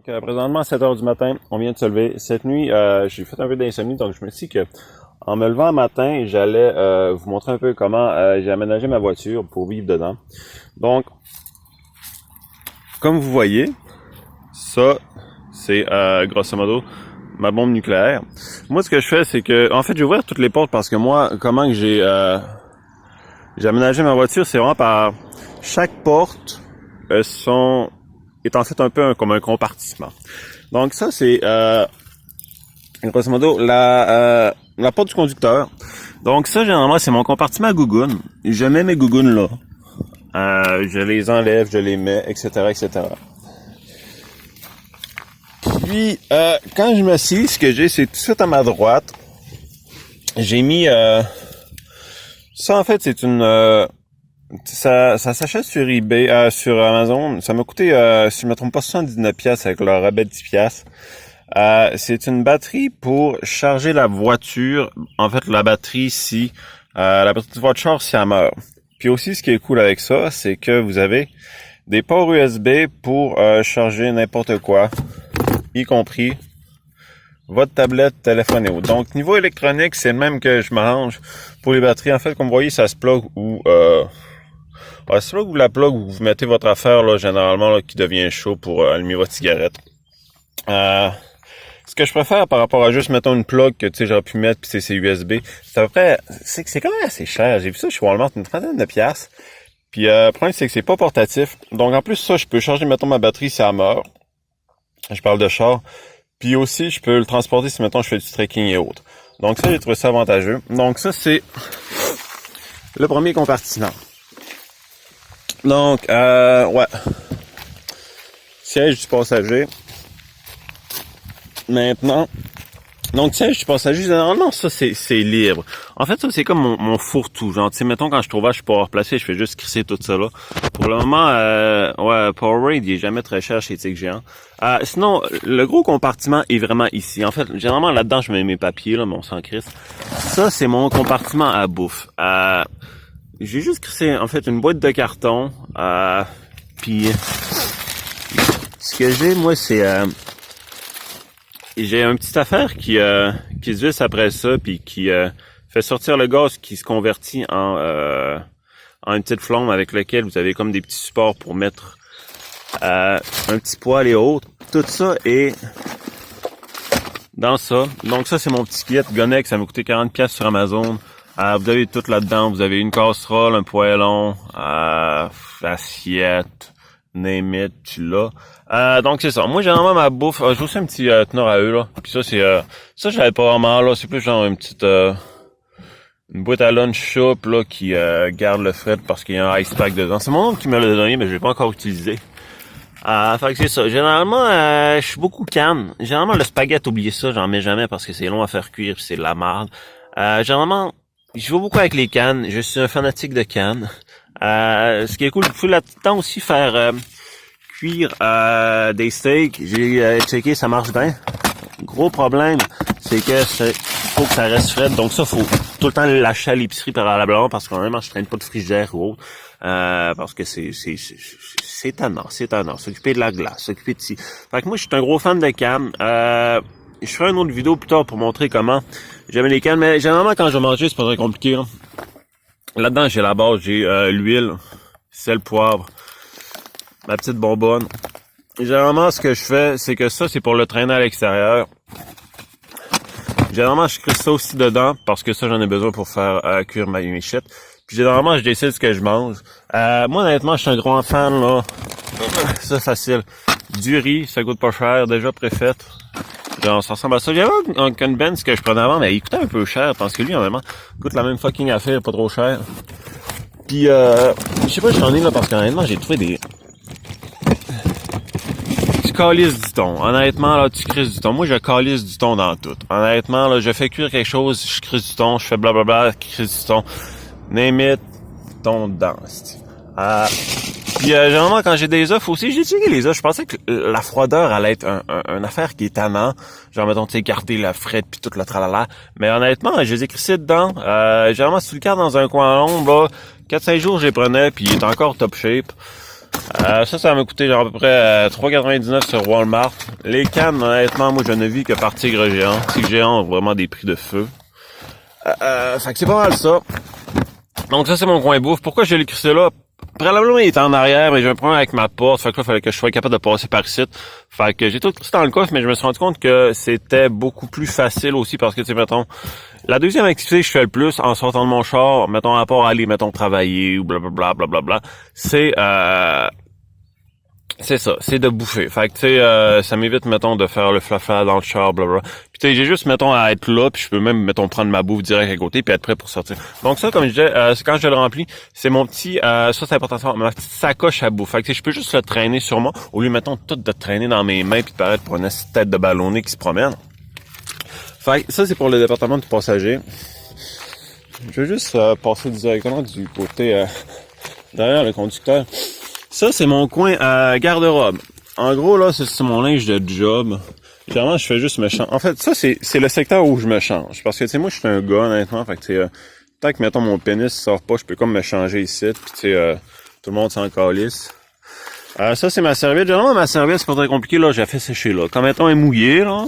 Présentement, à 7 heures du matin, on vient de se lever. Cette nuit, j'ai fait un peu d'insomnie, donc je me suis dit que en me levant le matin, j'allais vous montrer un peu comment j'ai aménagé ma voiture pour vivre dedans. Donc, comme vous voyez, ça, c'est grosso modo ma bombe nucléaire. Moi, ce que je fais, c'est que, en fait, je vais ouvrir toutes les portes parce que moi, comment que j'ai aménagé ma voiture, c'est vraiment par chaque porte est en fait un peu comme un compartiment. Donc ça, c'est grosso modo la porte du conducteur. Donc ça, généralement, c'est mon compartiment à gougounes. Je mets mes gougounes là. Je les enlève, je les mets, etc., etc. Puis, quand je m'assieds, ce que j'ai, c'est tout de suite à ma droite. J'ai mis... ça, en fait, c'est une... ça s'achète sur eBay, sur Amazon. Ça m'a coûté, si je me trompe pas, 79$ avec le rabais de 10$. C'est une batterie pour charger la voiture. En fait, la batterie si la batterie de votre char si elle meurt. Puis aussi, ce qui est cool avec ça, c'est que vous avez des ports USB pour charger n'importe quoi, y compris votre tablette, téléphone et autres. Donc, niveau électronique, c'est le même que je m'arrange pour les batteries. En fait, comme vous voyez, ça se plug ou c'est là où la plug où vous mettez votre affaire, là, généralement, là, qui devient chaud pour allumer votre cigarette. Ce que je préfère par rapport à juste, mettons, une plug que, tu sais, j'aurais pu mettre, puis c'est USB, c'est à peu près, c'est quand même assez cher. J'ai vu ça chez Walmart, une trentaine de piastres. Puis, le problème, c'est que c'est pas portatif. Donc, en plus, ça, je peux charger, mettons, ma batterie si elle meurt. Je parle de char. Puis aussi, je peux le transporter si, mettons, je fais du trekking et autres. Donc, ça, j'ai trouvé ça avantageux. Donc, ça, c'est le premier compartiment. Donc, ouais. Siège du passager. Maintenant, donc siège du passager, généralement, ça, c'est libre. En fait, ça, c'est comme mon fourre-tout. Genre, tu sais, mettons, quand je trouve, je peux replacer, je fais juste crisser tout ça là. Pour le moment, ouais, Powerade, il est jamais très cher chez Tic Géant. Sinon, le gros compartiment est vraiment ici. En fait, généralement, là-dedans, je mets mes papiers, là, mon sang crisse. Ça, c'est mon compartiment à bouffe. J'ai juste crissé, en fait, une boîte de carton. Puis, ce que j'ai, moi, c'est... j'ai une petite affaire qui se visse après ça, puis qui fait sortir le gaz qui se convertit en une petite flamme avec laquelle vous avez comme des petits supports pour mettre un petit poêle et autres. Tout ça est dans ça. Donc ça, c'est mon petit kit Gonex, ça m'a coûté 40$ sur Amazon. Vous avez tout là-dedans. Vous avez une casserole, un poêlon, assiette, name it, tu l'as. Donc c'est ça. Moi, généralement, ma bouffe, j'ai aussi un petit teneur à eux, là. Puis ça, c'est ça, je l'avais pas vraiment, là. C'est plus genre une petite une boîte à lunch shop, là, qui garde le fret parce qu'il y a un ice pack dedans. C'est mon oncle qui me l'a donné, mais je l'ai pas encore utilisé. Fait que c'est ça. Généralement, je suis beaucoup canne. Généralement, le spaghetti, oubliez ça, j'en mets jamais parce que c'est long à faire cuire pis c'est de la merde. Généralement, je vais beaucoup avec les cannes. Je suis un fanatique de cannes. Ce qui est cool, vous pouvez là-dedans aussi faire cuire des steaks. J'ai checké, ça marche bien. Gros problème, c'est que faut que ça reste frais. Donc ça, faut tout le temps l'acheter à l'épicerie préalablement parce que normalement, je traîne pas de frigidaire ou autre. Parce que c'est tannant. S'occuper de la glace, s'occuper de ci. Fait que moi, je suis un gros fan de cannes. Je ferai une autre vidéo plus tard pour montrer comment j'aime les cannes, mais généralement quand je vais manger, c'est pas très compliqué. Hein. Là-dedans, j'ai la base, j'ai l'huile, sel, poivre, ma petite bonbonne. Et généralement, ce que je fais, c'est que ça, c'est pour le traîner à l'extérieur. Généralement, je crisse ça aussi dedans, parce que ça, j'en ai besoin pour faire cuire mes shit. Puis généralement, je décide ce que je mange. Moi, honnêtement, je suis un grand fan, là. Ça, facile. Du riz, ça coûte pas cher, déjà préfait. Genre, ça ressemble à ça. J'avais un Benz que je prenais avant, mais il coûtait un peu cher, parce que lui, honnêtement, coûte la même fucking affaire, pas trop cher. Puis, je sais pas, j'en ai là, parce qu'honnêtement, j'ai trouvé des... Tu calisses du thon. Honnêtement, là, tu crisses du thon. Moi, je calisse du thon dans tout. Honnêtement, là, je fais cuire quelque chose, je crisse du thon, je fais blablabla, je crisse du thon. Name it, thon dedans, puis généralement quand j'ai des œufs aussi, j'ai checké les œufs, je pensais que la froideur allait être une affaire qui est tannant, genre mettons tu sais garder la frette puis tout le tralala, mais honnêtement je les ai crissés dedans, généralement si tu le gardes dans un coin à l'ombre, là, 4-5 jours je les prenais puis il est encore top shape. Ça m'a coûté genre à peu près 3,99 sur Walmart. Les cannes, honnêtement, moi je ne vis que par Tigre Géant. Tigre Géant ont vraiment des prix de feu. Fait que c'est pas mal ça. Donc ça c'est mon coin bouffe. Pourquoi je l'ai crissé là? Préalablement il était en arrière, mais j'ai un problème avec ma porte. Fait que là, il fallait que je sois capable de passer par ici. Fait que j'ai tout crissé dans le coffre, mais je me suis rendu compte que c'était beaucoup plus facile aussi parce que, tu sais, mettons, la deuxième activité que je fais le plus en sortant de mon char, mettons, à part aller, mettons, travailler ou blablabla, blablabla, c'est ça, c'est de bouffer. Fait que, tu sais, ça m'évite, mettons, de faire le flafla dans le char, blablabla. Puis, tu sais, j'ai juste, mettons, à être là, puis je peux même, mettons, prendre ma bouffe direct à côté, puis être prêt pour sortir. Donc ça, comme je disais, quand je le remplis, c'est mon petit, ça c'est important, ma petite sacoche à bouffe. Fait que, je peux juste le traîner sur moi, au lieu, mettons, tout de traîner dans mes mains, puis de paraître pour une tête de ballonné qui se promène. Fait que ça, c'est pour le département du passager. Je vais juste passer directement du côté derrière le conducteur. Ça, c'est mon coin garde-robe. En gros, là, c'est mon linge de job. Généralement, je fais juste me changer. En fait, ça, c'est le secteur où je me change. Parce que, tu sais, moi, je suis un gars, honnêtement. Fait que, tu sais, tant que, mettons, mon pénis sort pas, je peux comme me changer ici. Puis, tu sais, tout le monde s'en calisse. Ça, c'est ma serviette. Généralement, ma serviette, c'est pas très compliqué, là. J'ai fait sécher, là. Quand, mettons, elle est mouillée, là,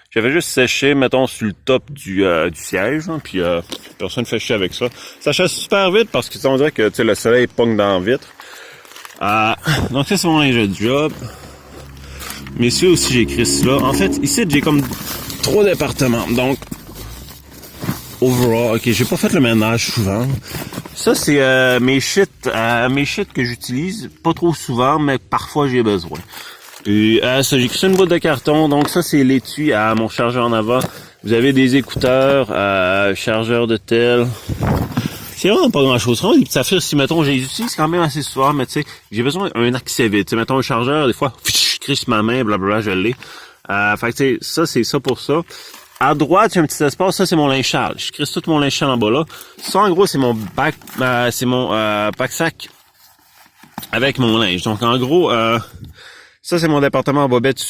j'avais juste séché, mettons, sur le top du siège, là, puis personne ne fait chier avec ça. Ça chasse super vite parce que, on dirait que, tu sais, le soleil pogne dans la vitre. Donc ça, c'est mon linge de job. Messieurs, aussi, j'ai écrit cela. En fait, ici, j'ai comme 3 départements. Donc, overall, ok, j'ai pas fait le ménage souvent. Ça, c'est mes shit que j'utilise pas trop souvent, mais parfois j'ai besoin. Et ça, j'ai écrit une boîte de carton. Donc ça, c'est l'étui à mon chargeur en avant. Vous avez des écouteurs, chargeur de tel. C'est vraiment pas grand chose. Vraiment des petites affaires, si mettons, je les utilise quand même assez souvent, mais tu sais, j'ai besoin d'un accès vite. Tu sais, mettons un chargeur, des fois, je crisse ma main, blablabla, je l'ai. Fait que tu sais, ça, c'est ça pour ça. À droite, il y a un petit espace, ça c'est mon linge sale. Je crisse tout mon linge sale en bas là. Ça, en gros, c'est mon pack-sac avec mon linge. Donc en gros, ça c'est mon département bobette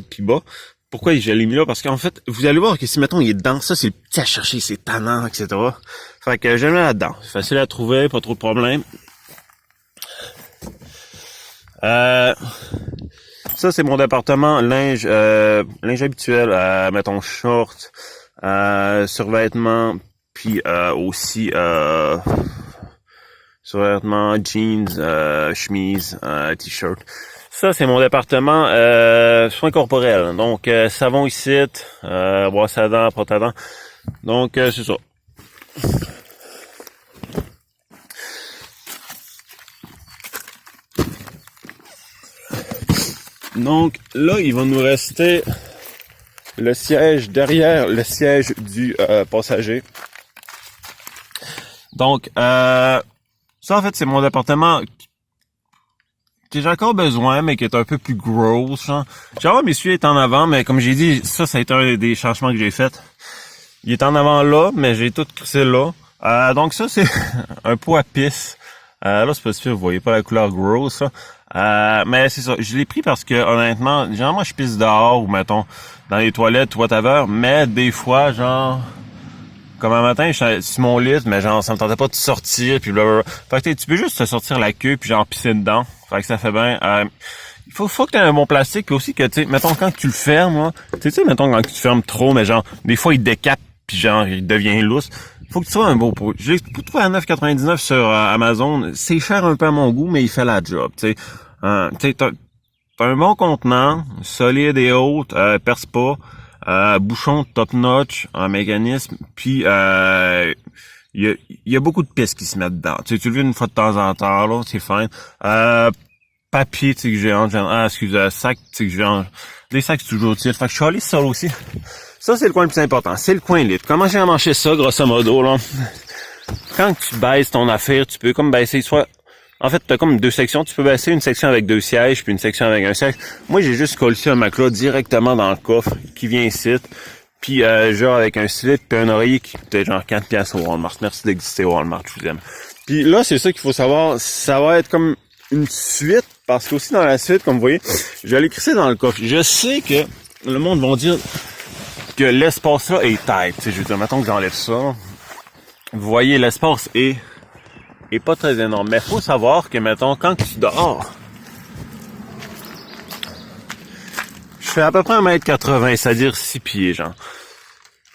pis bas. Pourquoi je l'ai mis là? Parce qu'en fait, vous allez voir que si, mettons, il est dedans, ça, c'est le petit à chercher, c'est tannant, etc. Fait que je le mets là-dedans. C'est facile à trouver, pas trop de problème. Ça, c'est mon département linge habituel, mettons, short, survêtements, puis aussi survêtements, jeans, chemise, t-shirt. Ça, c'est mon département soins corporels. Donc, savon ici, brosse à dents, pâte à dents. Donc, c'est ça. Donc, là, il va nous rester le siège derrière le siège du passager. Donc, ça, en fait, c'est mon département que j'ai encore besoin, mais qui est un peu plus gros. Genre, mes essuie est en avant, mais comme j'ai dit, ça a été un des changements que j'ai fait. Il est en avant là, mais j'ai tout crissé là. Donc ça, c'est un pot à pisse. Là, c'est pas sûr, vous voyez pas la couleur gross, mais c'est ça. Je l'ai pris parce que, honnêtement, généralement, je pisse dehors ou, mettons, dans les toilettes ou whatever, mais des fois, genre, comme un matin, je suis sur mon lit, mais genre, ça me tentait pas de sortir, puis blablabla. Fait que tu peux juste te sortir la queue, puis genre, pisser dedans. Fait que ça fait bien. Il faut que tu aies un bon plastique, puis aussi que, tu sais, mettons, quand tu le fermes, là, tu sais, mettons, quand tu le fermes trop, mais genre, des fois, il décape, puis genre, il devient lousse. Faut que tu sois un beau pot. J'ai trouvé à 9,99 sur Amazon. C'est cher un peu à mon goût, mais il fait la job, tu sais. T'as un bon contenant, solide et haute, perce pas. Bouchon top notch en mécanisme, puis il y a beaucoup de pistes qui se mettent dedans. Tu sais, tu le vis une fois de temps en temps, là, c'est fine. Papier, tu sais, que j'ai sac, tu sais, que j'ai des sacs, c'est toujours utile. Fait que je suis allé ça aussi. Ça, c'est le coin le plus important. C'est le coin lit. Comment j'ai manché ça, grosso modo, là? Quand tu baisses ton affaire, tu peux comme baisser soit... En fait, t'as comme 2 sections. Tu peux baisser une section avec 2 sièges, puis une section avec un siège. Moi, j'ai juste collé un matelas directement dans le coffre qui vient ici. Puis, genre, avec un slip puis un oreiller qui coûtait genre 4$ au Walmart. Merci d'exister au Walmart, je vous aime. Puis là, c'est ça qu'il faut savoir. Ça va être comme une suite, parce qu'aussi dans la suite, comme vous voyez, je vais aller crisser dans le coffre. Je sais que le monde va dire que l'espace là est tight. Je veux dire, mettons que j'enlève ça. Vous voyez, l'espace est est pas très énorme. Mais faut savoir que, mettons, quand tu dors, je fais à peu près 1m80, c'est-à-dire 6 pieds, genre.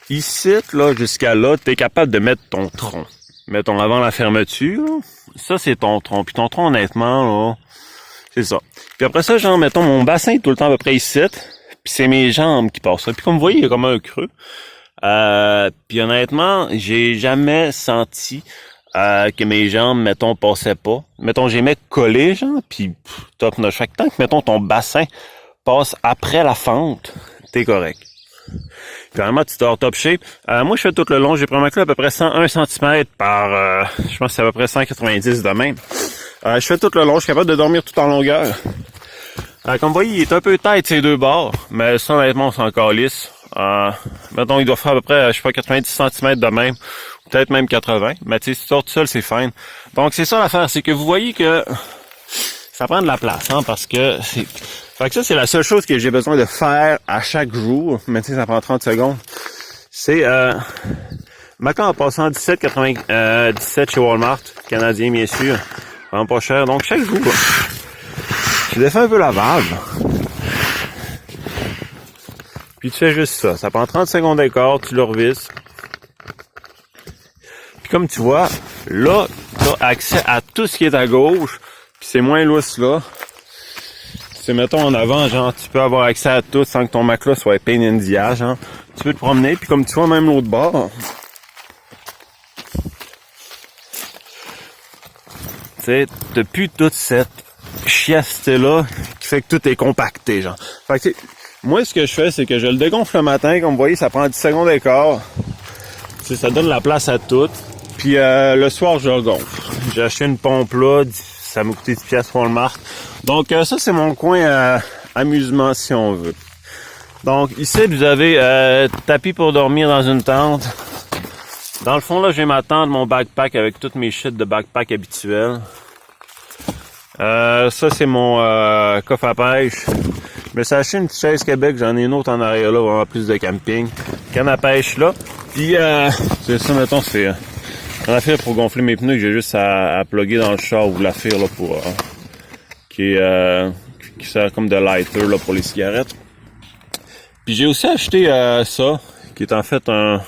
Ici, là, jusqu'à là, t'es capable de mettre ton tronc. Mettons, avant la fermeture, ça, c'est ton tronc. Puis ton tronc, honnêtement, là, c'est ça. Puis après ça, genre, mettons, mon bassin est tout le temps à peu près ici. Puis c'est mes jambes qui passent. Puis comme vous voyez, il y a comme un creux. Puis honnêtement, j'ai jamais senti que mes jambes, mettons, passaient pas. Mettons, j'aimais coller, genre, puis top notch. Fait que tant que, mettons, ton bassin passe après la fente, t'es correct. Puis vraiment, tu dors top shape. Moi, je fais tout le long. J'ai pris ma clé à peu près 101 cm par, je pense que c'est à peu près 190 de même. Je fais tout le long. Je suis capable de dormir tout en longueur. Comme vous voyez, il est un peu tête ces deux bords, mais ça, honnêtement, on s'en calisse. Mettons, il doit faire à peu près, je sais pas, 90 cm de même, ou peut-être même 80. Mais tu sais, si tu sors tout seul, c'est fine. Donc, c'est ça l'affaire, c'est que vous voyez que ça prend de la place, hein, parce que c'est... Fait que ça, c'est la seule chose que j'ai besoin de faire à chaque jour. Mais tu sais, ça prend 30 secondes. C'est, maintenant, en passant 17,97 chez Walmart, canadien, bien sûr. Vraiment pas cher. Donc, chaque jour, tu défais un peu la valve. Puis tu fais juste ça. Ça prend 30 secondes d'écart, tu le revisses. Puis comme tu vois, là, tu as accès à tout ce qui est à gauche. Puis c'est moins lousse là. C'est mettons en avant, genre, tu peux avoir accès à tout sans que ton matelas soit pain in the ass, genre. Tu peux te promener, puis comme tu vois, même l'autre bord. Tu sais, t'as plus toute cette chiasseté-là qui fait que tout est compacté, genre. Fait que, moi, ce que je fais, c'est que je le dégonfle le matin. Comme vous voyez, ça prend 10 secondes d'écart. Ça donne la place à tout. Puis le soir, je le gonfle. J'ai acheté une pompe là. Ça m'a coûté 10 piastres Walmart. Donc, ça, c'est mon coin amusement, si on veut. Donc, ici, vous avez tapis pour dormir dans une tente. Dans le fond, là, j'ai ma tente, mon backpack avec toutes mes shit de backpack habituels. Ça, c'est mon coffre à pêche. Je me suis acheté une petite chaise Québec, j'en ai une autre en arrière là, vraiment plus de camping. Canne à pêche là. Puis c'est ça, mettons, c'est un affaire pour gonfler mes pneus que j'ai juste à plugger dans le char ou l'affaire là pour qui sert comme de lighter là pour les cigarettes. Puis j'ai aussi acheté ça, qui est en fait un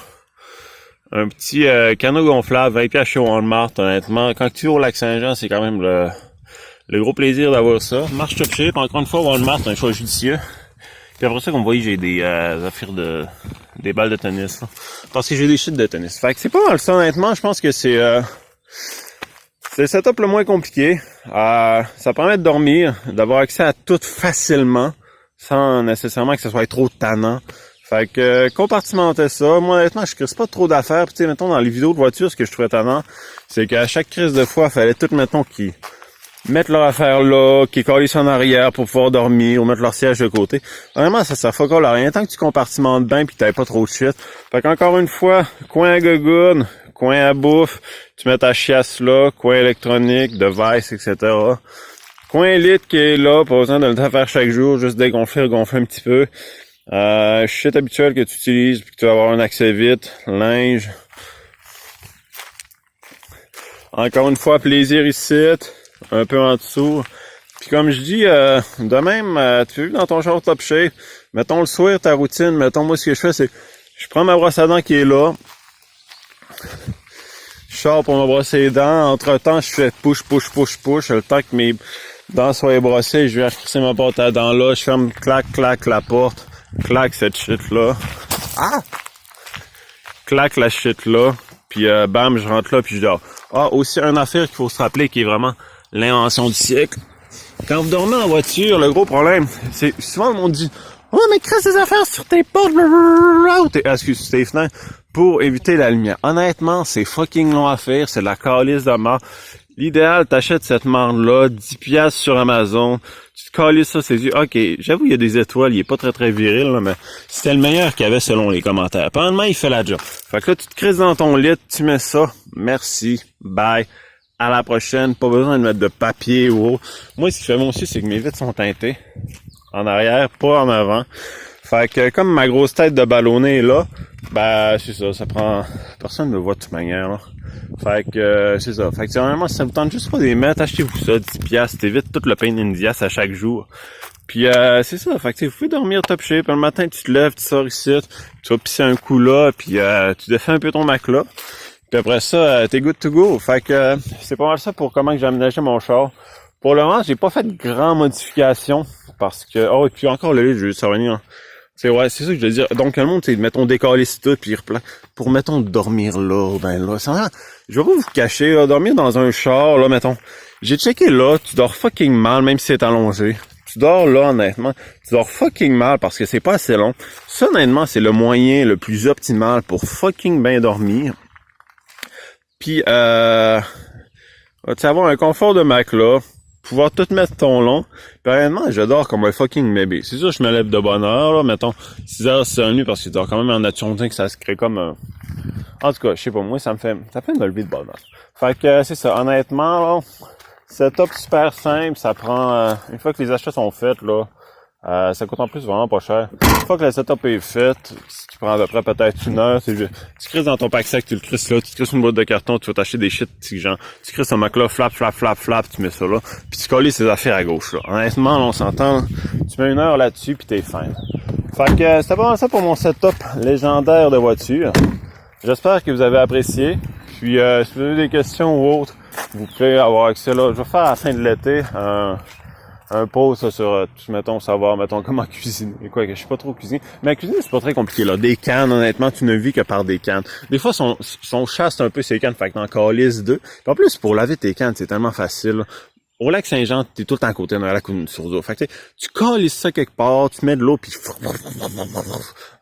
petit canot gonflable, 20 piastres chez Walmart, honnêtement. Quand tu vas au Lac-Saint-Jean, c'est quand même le gros plaisir d'avoir ça. Marche top shape, encore une fois, Walmart, un choix judicieux. Puis après ça, comme vous voyez, j'ai des affaires des balles de tennis. Là. Parce que j'ai des chutes de tennis. Fait que c'est pas mal ça, honnêtement. Je pense que c'est le setup le moins compliqué. Ça permet de dormir, d'avoir accès à tout facilement, sans nécessairement que ce soit trop tannant. Fait que compartimenter ça. Moi, honnêtement, je crisse pas trop d'affaires. Puis tu sais, mettons, dans les vidéos de voiture, ce que je trouvais tannant, c'est qu'à chaque crise de fois, il fallait tout, mettons, qu'ils mettre leur affaire là, qui collent en arrière pour pouvoir dormir ou mettre leur siège de côté. Vraiment, ça sert fuck all à rien. Tant que tu compartimentes bien pis que t'avais pas trop de shit. Fait qu'encore une fois, coin à gogoune, coin à bouffe, tu mets ta chiasse là, coin électronique, device, etc. Coin lit qui est là, pas besoin de le faire chaque jour, juste dégonfler, gonfler un petit peu. Shit habituel que tu utilises puis que tu vas avoir un accès vite, linge. Encore une fois, plaisir ici. Un peu en dessous. Puis comme je dis, de même, tu veux dans ton short top shape, mettons le soir, ta routine, mettons moi ce que je fais, c'est je prends ma brosse à dents qui est là. Je sors pour me brosser les dents. Entre-temps, je fais push. Le temps que mes dents soient brossées, je vais recrisser ma porte à dents là. Je ferme, clac, la porte. Clac cette shit là. Clac la shit là. Puis bam, je rentre là puis je dors. Aussi une affaire qu'il faut se rappeler qui est vraiment l'invention du siècle. Quand vous dormez en voiture, le gros problème, c'est souvent le monde dit « Oh, mais crée des affaires sur tes portes, excuse, tes fenêtres, pour éviter la lumière. » Honnêtement, c'est fucking long à faire, c'est de la calice de marde. L'idéal, t'achètes cette marde-là, 10 piastres sur Amazon, tu te calisses ça, c'est dit, ok, j'avoue, il y a des étoiles, il est pas très viril, là, mais c'était le meilleur qu'il y avait selon les commentaires. Pendant il fait la job. Fait que là, tu te crises dans ton lit, tu mets ça, merci, bye. À la prochaine, pas besoin de mettre de papier ou autre. Moi, ce qui fait bon aussi, c'est que mes vitres sont teintées. En arrière, pas en avant. Fait que comme ma grosse tête de ballonné est là, ben c'est ça prend. Personne ne me voit de toute manière là. Fait que c'est ça. Fait que normalement, si ça vous tente juste pas de les mettre, achetez-vous ça, 10$, t'évites tout le pain in the ass à chaque jour. Puis c'est ça, fait que vous pouvez dormir top shape, le matin tu te lèves, tu sors ici, tu vas pisser un coup là, puis tu défais un peu ton matelas. Puis après ça, t'es good to go. Fait que c'est pas mal ça pour comment j'ai aménagé mon char. Pour le moment, j'ai pas fait de grandes modifications parce que et puis encore là, je vais juste revenir. C'est ouais, c'est ça que je veux dire. Donc le monde, c'est mettons décaler tout puis pour mettons dormir là, ben là, ça, je vais pas vous cacher là, dormir dans un char là, mettons. J'ai checké là, tu dors fucking mal même si c'est allongé. Tu dors là honnêtement, tu dors fucking mal parce que c'est pas assez long. Ça honnêtement, c'est le moyen le plus optimal pour fucking bien dormir. Puis tu avoir un confort de matelas, pouvoir tout mettre ton long. Puis réellement, je dors comme un fucking bébé. C'est sûr, je me lève de bonne heure, là, mettons 6h, 6h30, parce que je dors quand même en nature, que ça se crée comme un... En tout cas, je sais pas, moi, ça me fait me lever de bonne heure. Fait que c'est ça, honnêtement, là, setup super simple, ça prend... une fois que les achats sont faits, là, ça coûte en plus vraiment pas cher. Une fois que le setup est fait, si tu prends à peu près peut-être une heure, tu crisses dans ton pack sac, tu le crisses là, tu crisses une boîte de carton, tu vas t'acheter des shit, genre, tu crisses un matelas, flap, tu mets ça là, puis tu colles ces affaires à gauche là. Honnêtement, là, on s'entend, tu mets une heure là-dessus puis t'es fin. Fait que c'était pas ça pour mon setup légendaire de voiture. J'espère que vous avez apprécié. Puis si vous avez des questions ou autres, vous pouvez avoir accès là. Je vais faire à la fin de l'été un pause sur, mettons, savoir, mettons, comment cuisiner. Quoi, que je sais pas trop cuisiner. Mais la cuisine, c'est pas très compliqué, là. Des cannes, honnêtement, tu ne vis que par des cannes. Des fois, sont chaste un peu ces cannes, fait que t'en calisses deux. Puis en plus, pour laver tes cannes, c'est tellement facile, là. Au lac Saint-Jean, t'es tout le temps à côté d'un lac ou d'une source d'eau. Fait que tu calisses ça quelque part, tu mets de l'eau, puis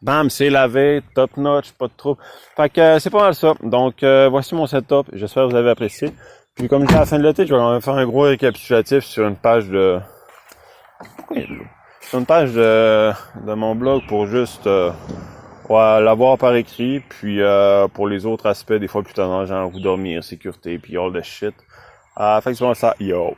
bam, c'est lavé, top notch, pas de trouble. Fait que c'est pas mal ça. Donc, voici mon setup. J'espère que vous avez apprécié. Puis comme je dis à la fin de l'été, je vais quand même faire un gros récapitulatif sur une page de... Sur une page de mon blog pour juste l'avoir par écrit, puis pour les autres aspects, des fois plus tard, genre vous dormir, sécurité, puis all the shit. Fait que c'est bon ça, yo!